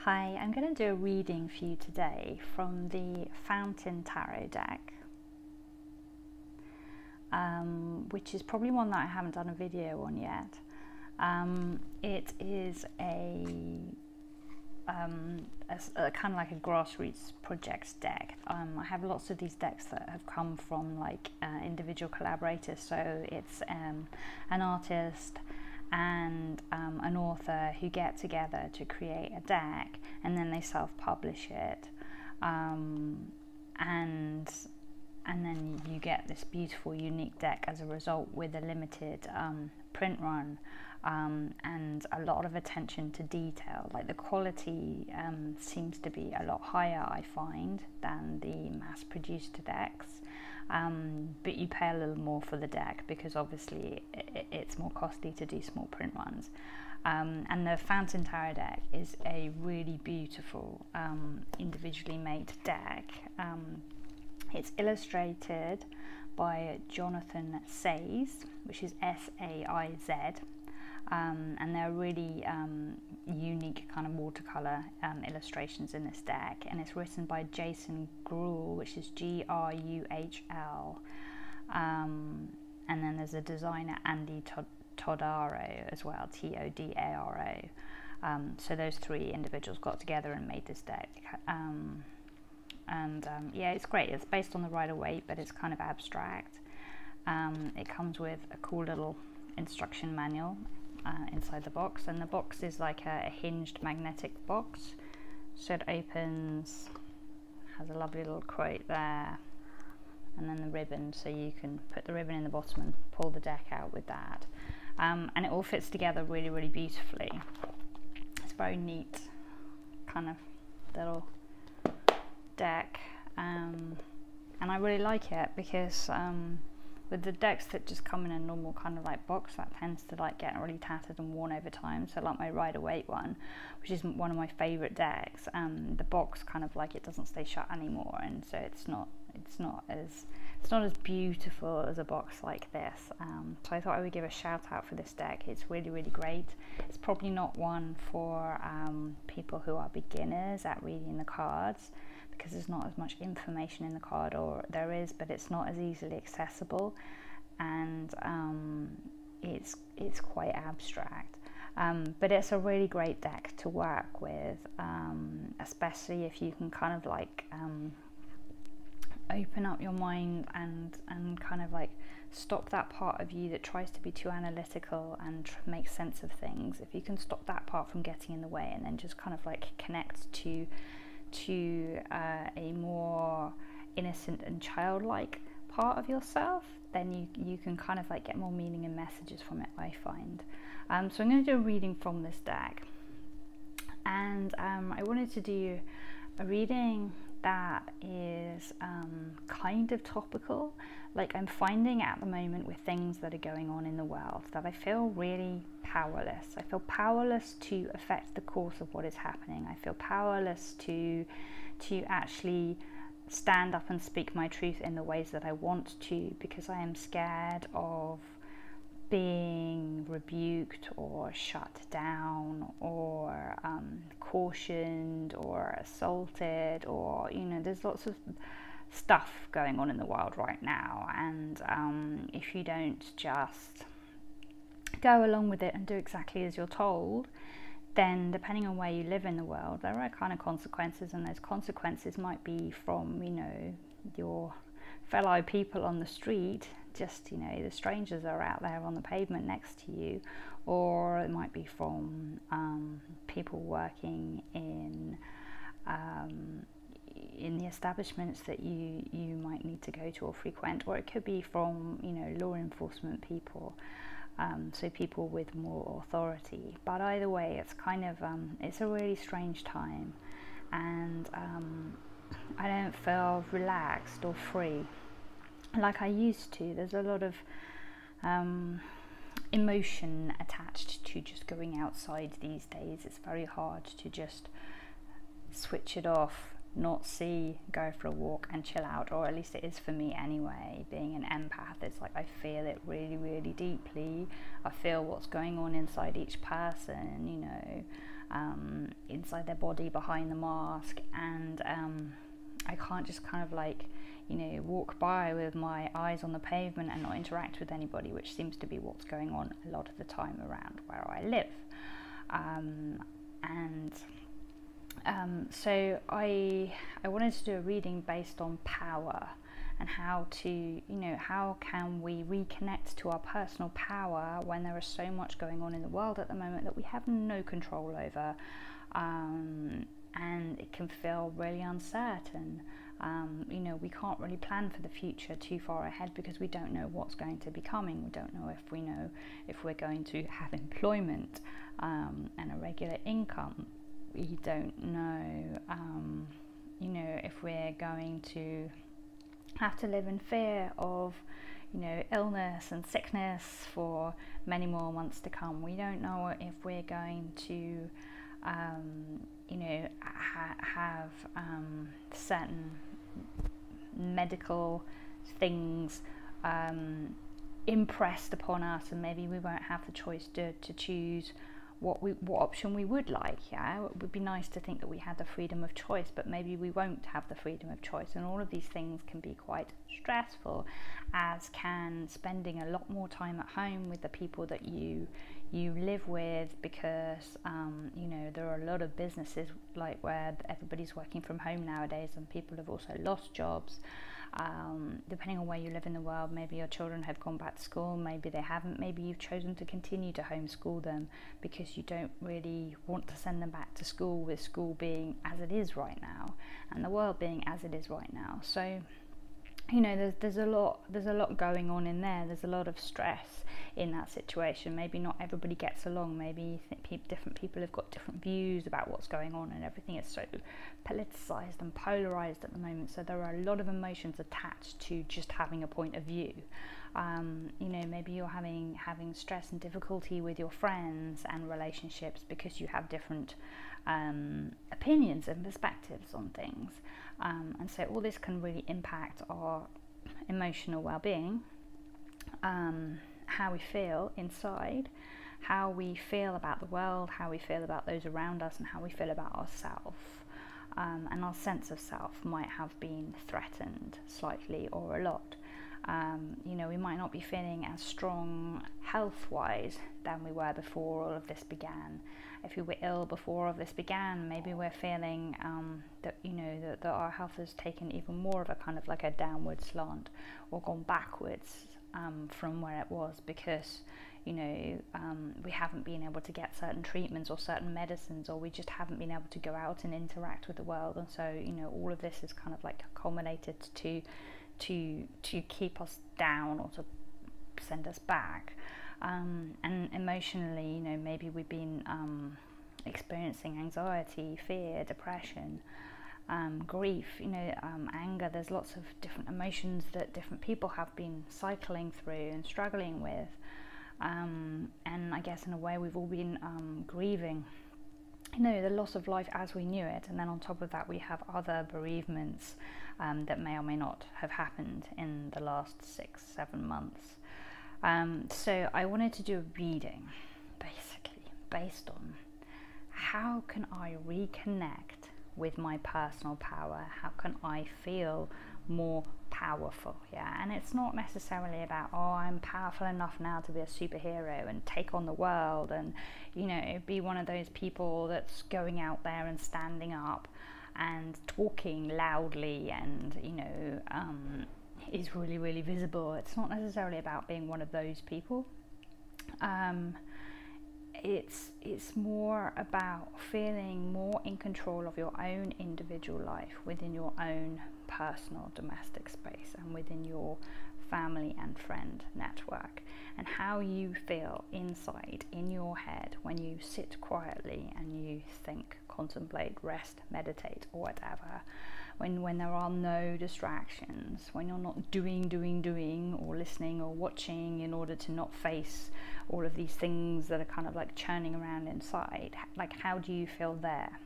Hi, I'm going to do a reading for you today from the Fountain Tarot deck, which is probably one that I haven't done a video on yet. It is a kind of like a grassroots projects deck. I have lots of these decks that have come from like individual collaborators, so it's an artist and an author who get together to create a deck, and then they self-publish it, and then you get this beautiful unique deck as a result, with a limited print run, and a lot of attention to detail. Like the quality seems to be a lot higher, I find, than the mass-produced decks. But you pay a little more for the deck because obviously it's more costly to do small print runs. And the Fountain Tarot deck is a really beautiful individually made deck. It's illustrated by Jonathan Saiz, which is S-A-I-Z, and they're really unique kind of watercolor illustrations in this deck, and it's written by Jason Gruhl, which is G-R-U-H-L, and then there's a designer, Andy Todaro, as well, T-O-D-A-R-O. So those three individuals got together and made this deck, yeah, it's great. It's based on the Rider-Waite, but it's kind of abstract. It comes with a cool little instruction manual inside the box, and the box is like a hinged magnetic box, so it opens, has a lovely little quote there, and then the ribbon, so you can put the ribbon in the bottom and pull the deck out with that, and it all fits together really, really beautifully. It's a very neat kind of little deck, and I really like it because with the decks that just come in a normal kind of like box, that tends to like get really tattered and worn over time. So like my Rider-Waite one, which is one of my favorite decks, the box kind of like, it doesn't stay shut anymore, and so it's not as beautiful as a box like this. So I thought I would give a shout out for this deck. It's really, really great. It's probably not one for people who are beginners at reading the cards, because there's not as much information in the card, or there is, but it's not as easily accessible, and it's quite abstract. But it's a really great deck to work with, especially if you can kind of like open up your mind and kind of like stop that part of you that tries to be too analytical and make sense of things. If you can stop that part from getting in the way, and then just kind of like connect to a more innocent and childlike part of yourself, then you can kind of like get more meaning and messages from it, I find. So I'm going to do a reading from this deck, and I wanted to do a reading that is kind of topical. Like, I'm finding at the moment with things that are going on in the world that I feel really powerless. I feel powerless to affect the course of what is happening. I feel powerless to actually stand up and speak my truth in the ways that I want to, because I am scared of being rebuked or shut down or cautioned or assaulted, or, you know, there's lots of stuff going on in the world right now, and if you don't just go along with it and do exactly as you're told, then depending on where you live in the world, there are kind of consequences, and those consequences might be from, you know, your fellow people on the street, just, you know, the strangers that are out there on the pavement next to you, or it might be from people working in the establishments that you might need to go to or frequent, or it could be from, you know, law enforcement people, so people with more authority. But either way, it's kind of it's a really strange time, and I don't feel relaxed or free like I used to. There's a lot of emotion attached to just going outside these days. It's very hard to just switch it off, not see, go for a walk and chill out, or at least it is for me anyway. Being an empath, it's like I feel it really, really deeply. I feel what's going on inside each person, you know. inside their body behind the mask, and I can't just kind of like, you know, walk by with my eyes on the pavement and not interact with anybody, which seems to be what's going on a lot of the time around where I live. So I wanted to do a reading based on power, and how to, you know, how can we reconnect to our personal power when there is so much going on in the world at the moment that we have no control over, and it can feel really uncertain. You know, we can't really plan for the future too far ahead because we don't know what's going to be coming. We don't know if we're going to have employment and a regular income. We don't know, you know, if we're going to have to live in fear of, you know, illness and sickness for many more months to come. We don't know if we're going to, you know, have certain medical things impressed upon us, and maybe we won't have the choice to choose what option we would like. Yeah, it would be nice to think that we had the freedom of choice, but maybe we won't have the freedom of choice, and all of these things can be quite stressful, as can spending a lot more time at home with the people that you live with, because you know, there are a lot of businesses like where everybody's working from home nowadays, and people have also lost jobs. Depending on where you live in the world, maybe your children have gone back to school, maybe they haven't, maybe you've chosen to continue to homeschool them because you don't really want to send them back to school, with school being as it is right now and the world being as it is right now. So, you know, there's a lot going on in there. There's a lot of stress in that situation. Maybe not everybody gets along. Maybe different people have got different views about what's going on, and everything is so politicized and polarized at the moment. So there are a lot of emotions attached to just having a point of view. You know, maybe you're having stress and difficulty with your friends and relationships because you have different opinions and perspectives on things. And so all this can really impact our emotional well-being, how we feel inside, how we feel about the world, how we feel about those around us, and how we feel about ourselves. And our sense of self might have been threatened slightly or a lot. You know, we might not be feeling as strong health-wise than we were before all of this began. If we were ill before all of this began, maybe we're feeling that, you know, that our health has taken even more of a kind of like a downward slant, or gone backwards from where it was, because, you know, we haven't been able to get certain treatments or certain medicines, or we just haven't been able to go out and interact with the world. And so, you know, all of this is kind of like culminated to keep us down or to send us back. And emotionally, you know, maybe we've been experiencing anxiety, fear, depression, grief, you know, anger. There's lots of different emotions that different people have been cycling through and struggling with. And I guess in a way we've all been grieving, you know, the loss of life as we knew it, and then on top of that we have other bereavements that may or may not have happened in the last 6-7 months. So I wanted to do a reading basically based on how can I reconnect with my personal power, how can I feel more powerful. Yeah, and it's not necessarily about, oh, I'm powerful enough now to be a superhero and take on the world and, you know, be one of those people that's going out there and standing up and talking loudly and, you know, is really, really visible. It's not necessarily about being one of those people. It's more about feeling more in control of your own individual life within your own personal domestic space and within your family and friend network, and how you feel inside in your head when you sit quietly and you think, contemplate, rest, meditate, or whatever, when there are no distractions, when you're not doing or listening or watching in order to not face all of these things that are kind of like churning around inside. Like, how do you feel there?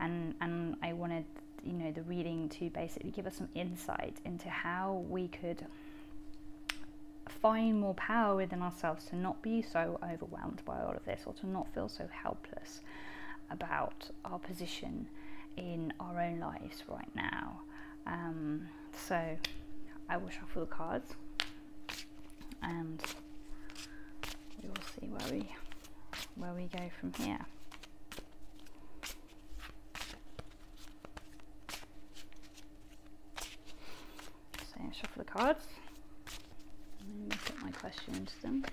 And I wanted, you know, the reading to basically give us some insight into how we could find more power within ourselves to not be so overwhelmed by all of this, or to not feel so helpless. about our position in our own lives right now. So I will shuffle the cards, and we will see where we go from here. So I shuffle the cards and then put my question into them.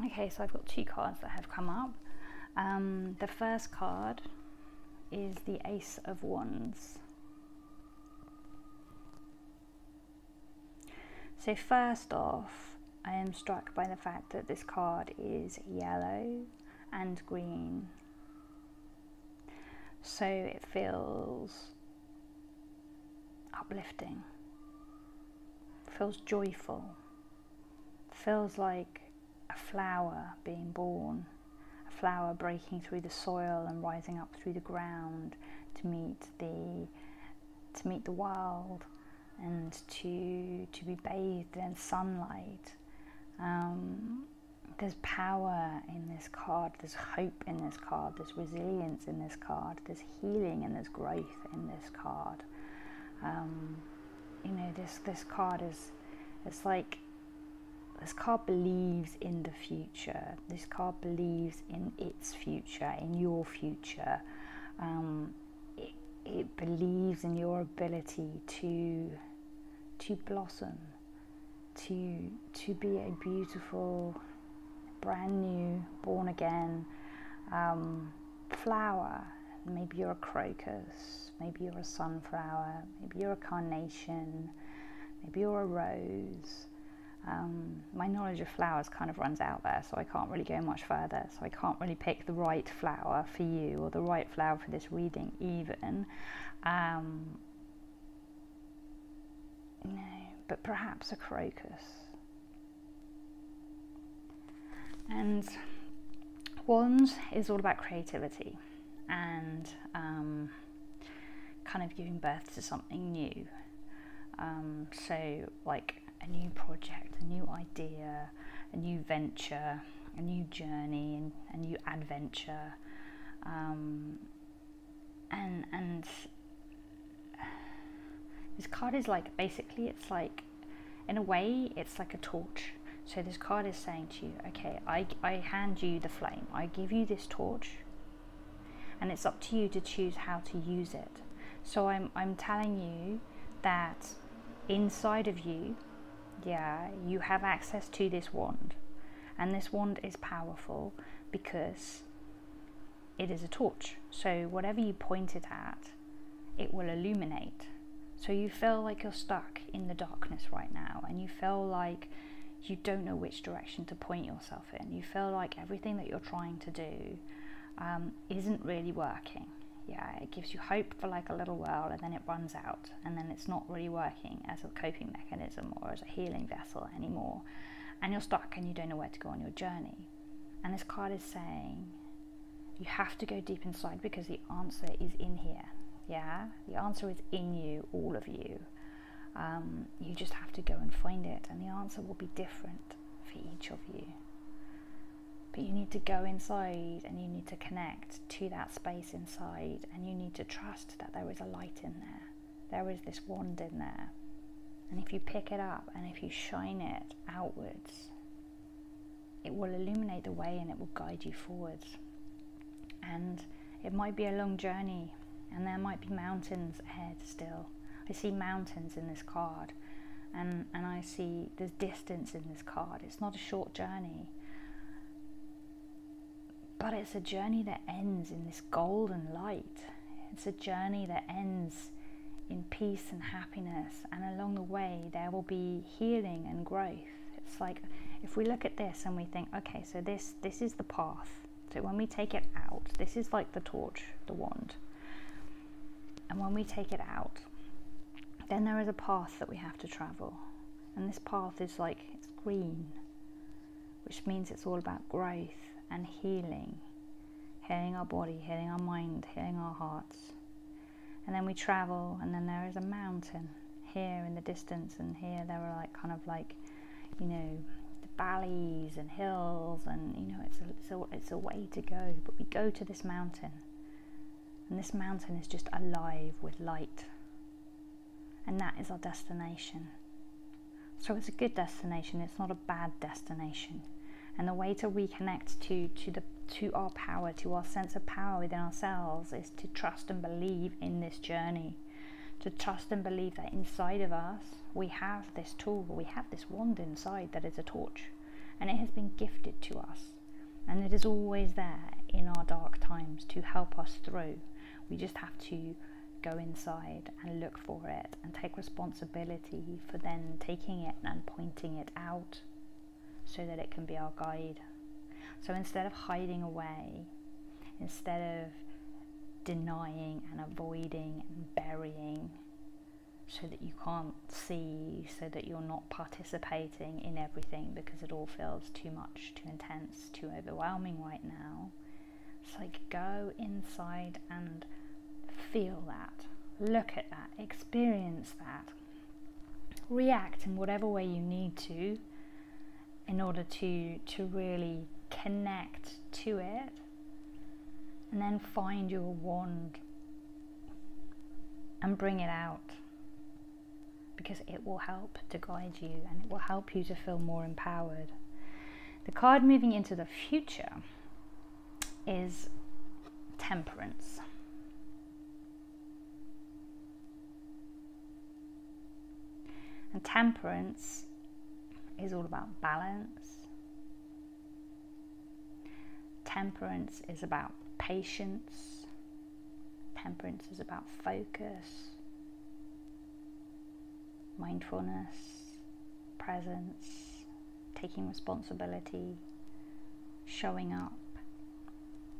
Okay, so I've got two cards that have come up. The first card is the Ace of Wands. So first off, I am struck by the fact that this card is yellow and green. So it feels uplifting, feels joyful, feels like a flower being born, a flower breaking through the soil and rising up through the ground to meet the world and to be bathed in sunlight. There's power in this card, there's hope in this card, there's resilience in this card, there's healing and there's growth in this card. You know, this card it's like, this card believes in the future. This card believes in its future, in your future. It believes in your ability to blossom, to be a beautiful, brand new, born again flower. Maybe you're a crocus, maybe you're a sunflower, maybe you're a carnation, maybe you're a rose. My knowledge of flowers kind of runs out there, so I can't really go much further, so I can't really pick the right flower for you or the right flower for this reading even. No, but perhaps a crocus. And Wands is all about creativity and kind of giving birth to something new. So like a new project, a new idea, a new venture, a new journey, and a new adventure. And this card is like, basically it's like, in a way, it's like a torch. So this card is saying to you, okay, I hand you the flame, I give you this torch, and it's up to you to choose how to use it. So I'm telling you that inside of you, you have access to this wand, and this wand is powerful because it is a torch. So whatever you point it at, it will illuminate. So you feel like you're stuck in the darkness right now, and you feel like you don't know which direction to point yourself in. You feel like everything that you're trying to do isn't really working. It gives you hope for like a little while, and then it runs out, and then it's not really working as a coping mechanism or as a healing vessel anymore, and you're stuck and you don't know where to go on your journey. And this card is saying you have to go deep inside, because the answer is in here. The answer is in you, all of you. You just have to go and find it, and the answer will be different for each of you. But you need to go inside, and you need to connect to that space inside, and you need to trust that there is a light in there. There is this wand in there. And if you pick it up and if you shine it outwards, it will illuminate the way and it will guide you forwards. And it might be a long journey, and there might be mountains ahead still. I see mountains in this card, and I see there's distance in this card. It's not a short journey, but it's a journey that ends in this golden light. It's a journey that ends in peace and happiness, and along the way there will be healing and growth. It's like, if we look at this and we think, okay, so this is the path. So when we take it out, this is like the torch, the wand. And when we take it out, then there is a path that we have to travel. And this path is like, it's green, which means it's all about growth and healing. Healing our body, healing our mind, healing our hearts. And then we travel, and then there is a mountain here in the distance, and here there are like kind of like, you know, the valleys and hills, and you know, it's a way to go. But we go to this mountain, and this mountain is just alive with light, and that is our destination. So it's a good destination, it's not a bad destination. And the way to reconnect to our power, to our sense of power within ourselves, is to trust and believe in this journey. To trust and believe that inside of us we have this tool, we have this wand inside that is a torch, and it has been gifted to us, and it is always there in our dark times to help us through. We just have to go inside and look for it and take responsibility for then taking it and pointing it out so that it can be our guide. So instead of hiding away, instead of denying and avoiding and burying so that you can't see, so that you're not participating in everything because it all feels too much, too intense, too overwhelming right now, it's like, go inside and feel that, look at that, experience that, react in whatever way you need to in order to really connect to it, and then find your wand and bring it out, because it will help to guide you and it will help you to feel more empowered. The card moving into the future is Temperance. And temperance is all about balance. Temperance is about patience. Temperance is about focus, mindfulness, presence, taking responsibility, showing up.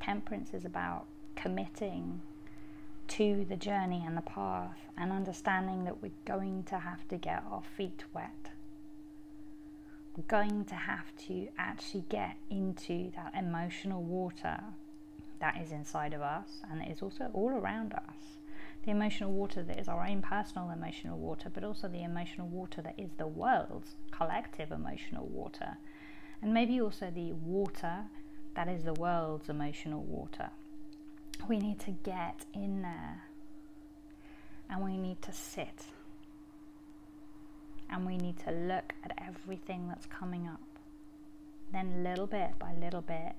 Temperance is about committing to the journey and the path, and understanding that we're going to have to get our feet wet. We're going to have to actually get into that emotional water that is inside of us, and it is also all around us. The emotional water that is our own personal emotional water, but also the emotional water that is the world's collective emotional water, and maybe also the water that is the world's emotional water. We need to get in there, and we need to sit, and we need to look at everything that's coming up. Then little bit by little bit,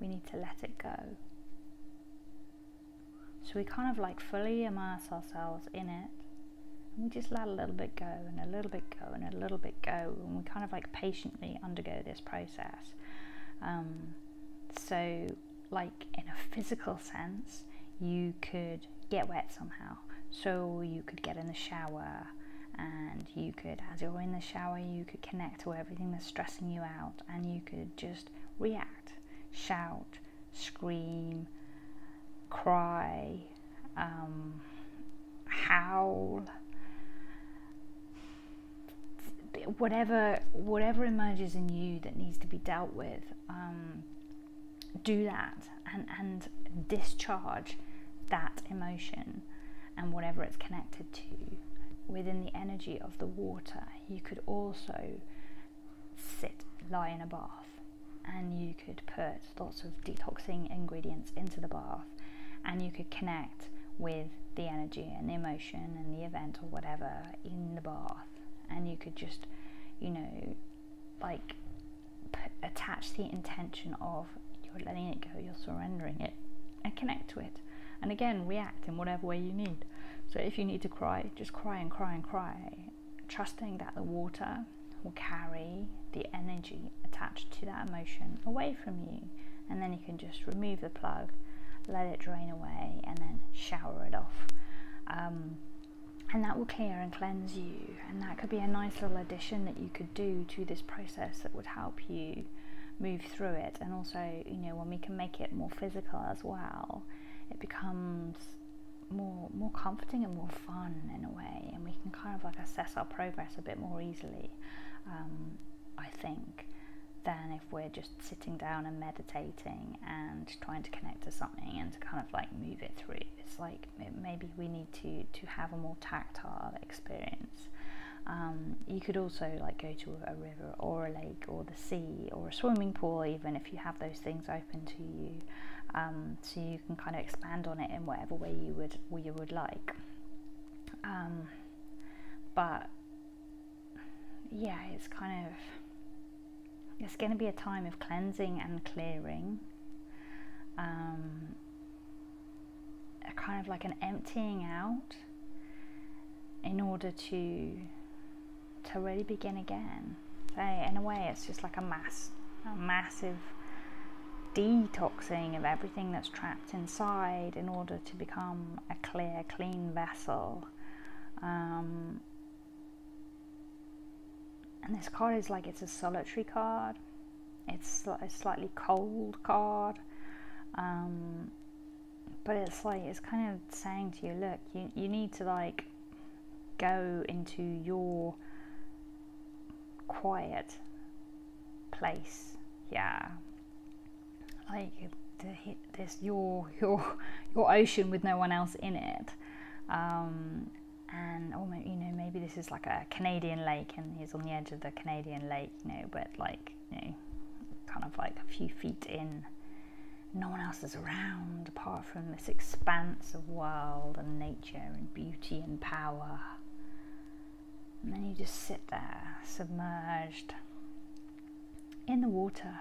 we need to let it go. So we kind of like fully immerse ourselves in it, and we just let a little bit go, and a little bit go, and a little bit go, and we kind of like patiently undergo this process. So like in a physical sense, you could get wet somehow. So you could get in the shower, and you could, as you're in the shower, you could connect to everything that's stressing you out, and you could just react, shout, scream, cry, howl, whatever emerges in you that needs to be dealt with. Do that and discharge that emotion and whatever it's connected to within the energy of the water. You could also lie in a bath, and you could put lots of detoxing ingredients into the bath, and you could connect with the energy and the emotion and the event or whatever in the bath, and you could just, you know, like attach the intention of you're letting it go, you're surrendering it, and connect to it, and again react in whatever way you need. So if you need to cry, just cry and cry and cry, trusting that the water will carry the energy attached to that emotion away from you, and then you can just remove the plug, let it drain away, and then shower it off. And that will clear and cleanse you, and that could be a nice little addition that you could do to this process that would help you move through it. And also, you know, when we can make it more physical as well, it becomes more comforting and more fun in a way, and we can kind of like assess our progress a bit more easily, I think, than if we're just sitting down and meditating and trying to connect to something and to kind of like move it through. It's like maybe we need to have a more tactile experience. You could also like go to a river or a lake or the sea or a swimming pool, even if you have those things open to you, so you can kind of expand on it in whatever way you would like. But yeah, it's going to be a time of cleansing and clearing, kind of like an emptying out in order to really begin again. So in a way, it's just like a massive detoxing of everything that's trapped inside in order to become a clear, clean vessel. And this card is like, it's a solitary card. It's a slightly cold card. But it's like, it's kind of saying to you, look, you need to like go into your quiet place. Yeah. Like this your ocean with no one else in it. And or maybe, you know, maybe this is like a Canadian lake and he's on the edge of the Canadian lake, you know, but like, you know, kind of like a few feet in, no one else is around apart from this expanse of world and nature and beauty and power. And then you just sit there submerged in the water,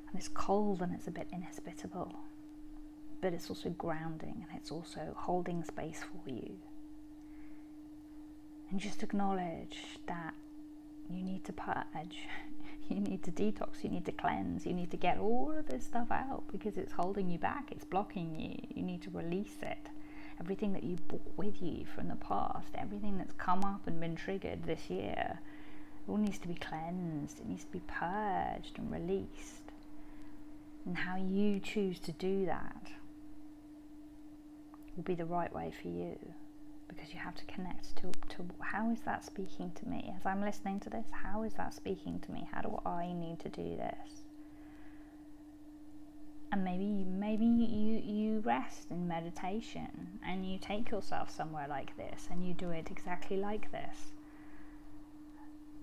and it's cold and it's a bit inhospitable, but it's also grounding and it's also holding space for you. And just acknowledge that you need to purge, you need to detox, you need to cleanse, you need to get all of this stuff out because it's holding you back, it's blocking you. You need to release it. Everything that you brought with you from the past, everything that's come up and been triggered this year, it all needs to be cleansed, it needs to be purged and released. And how you choose to do that will be the right way for you. Because you have to connect to how is that speaking to me as I'm listening to this? How is that speaking to me? How do I need to do this? And maybe you rest in meditation and you take yourself somewhere like this and you do it exactly like this.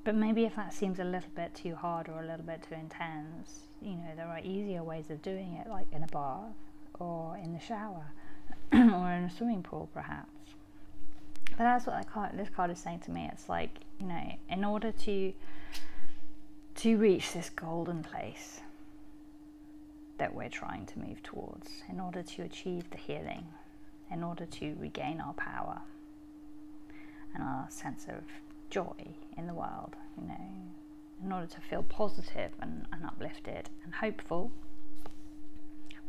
But maybe if that seems a little bit too hard or a little bit too intense, you know, there are easier ways of doing it, like in a bath or in the shower or in a swimming pool perhaps. But that's what this card is saying to me. It's like, you know, in order to reach this golden place that we're trying to move towards, in order to achieve the healing, in order to regain our power and our sense of joy in the world, you know, in order to feel positive and uplifted and hopeful,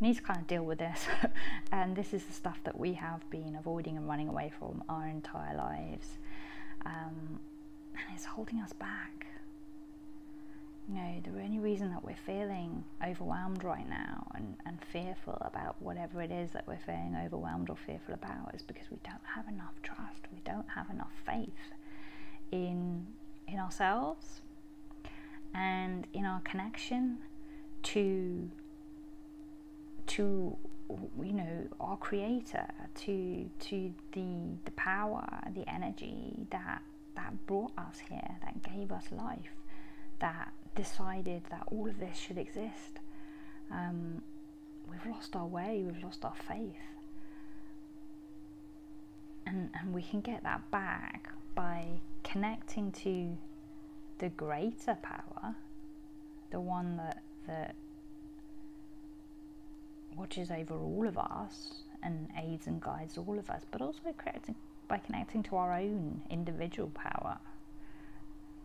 we need to kind of deal with this. And this is the stuff that we have been avoiding and running away from our entire lives, and it's holding us back. You know, the only reason that we're feeling overwhelmed right now and fearful about whatever it is that we're feeling overwhelmed or fearful about is because we don't have enough trust, we don't have enough faith in ourselves and in our connection to you know, our creator, to the power, the energy that brought us here, that gave us life, that decided that all of this should exist. We've lost our way, we've lost our faith, and we can get that back by connecting to the greater power, the one that watches over all of us and aids and guides all of us, but also by connecting to our own individual power.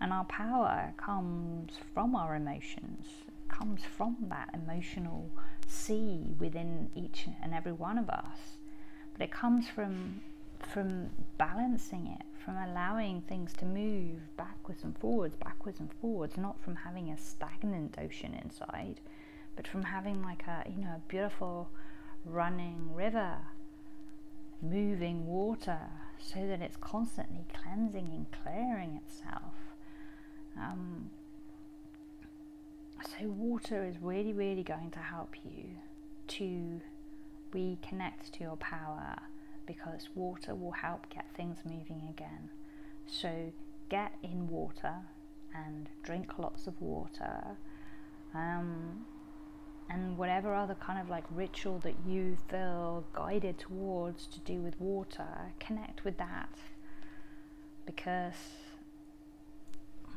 And our power comes from our emotions, comes from that emotional sea within each and every one of us, but it comes from balancing it, from allowing things to move backwards and forwards, not from having a stagnant ocean inside, but from having like a, you know, a beautiful running river, moving water, so that it's constantly cleansing and clearing itself. So water is really, really going to help you to reconnect to your power, because water will help get things moving again. So get in water and drink lots of water, and whatever other kind of like ritual that you feel guided towards to do with water, connect with that, because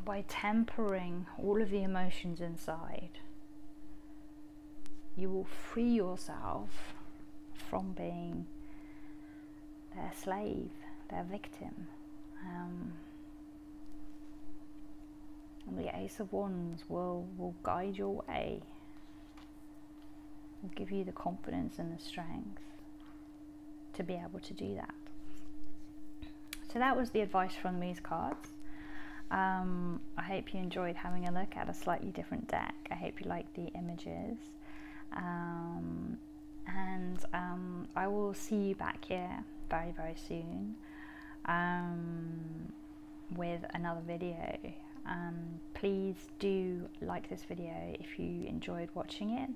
by tempering all of the emotions inside, you will free yourself from being their slave, their victim. And the Ace of Wands will guide your way, will give you the confidence and the strength to be able to do that. So that was the advice from these cards. I hope you enjoyed having a look at a slightly different deck. I hope you liked the images. And I will see you back here very, very soon with another video. Please do like this video if you enjoyed watching it.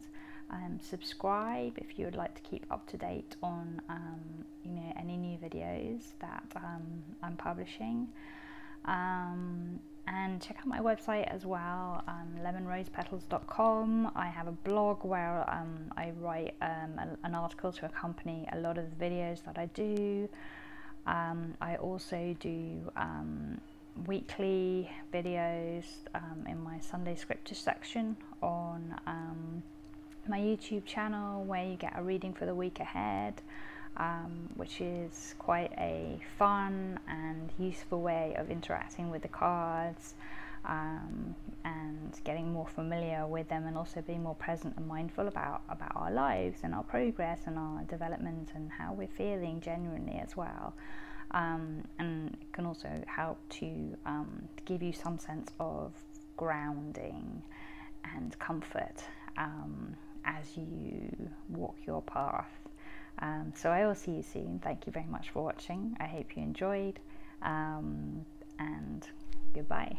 Subscribe if you would like to keep up to date on you know, any new videos that I'm publishing. And check out my website as well, lemonrosepetals.com. I have a blog where I write an article to accompany a lot of the videos that I do. I also do weekly videos in my Sunday scripture section on my YouTube channel, where you get a reading for the week ahead. Which is quite a fun and useful way of interacting with the cards, and getting more familiar with them, and also being more present and mindful about our lives and our progress and our development and how we're feeling genuinely as well. And it can also help to give you some sense of grounding and comfort as you walk your path. So I will see you soon. Thank you very much for watching. I hope you enjoyed, and goodbye.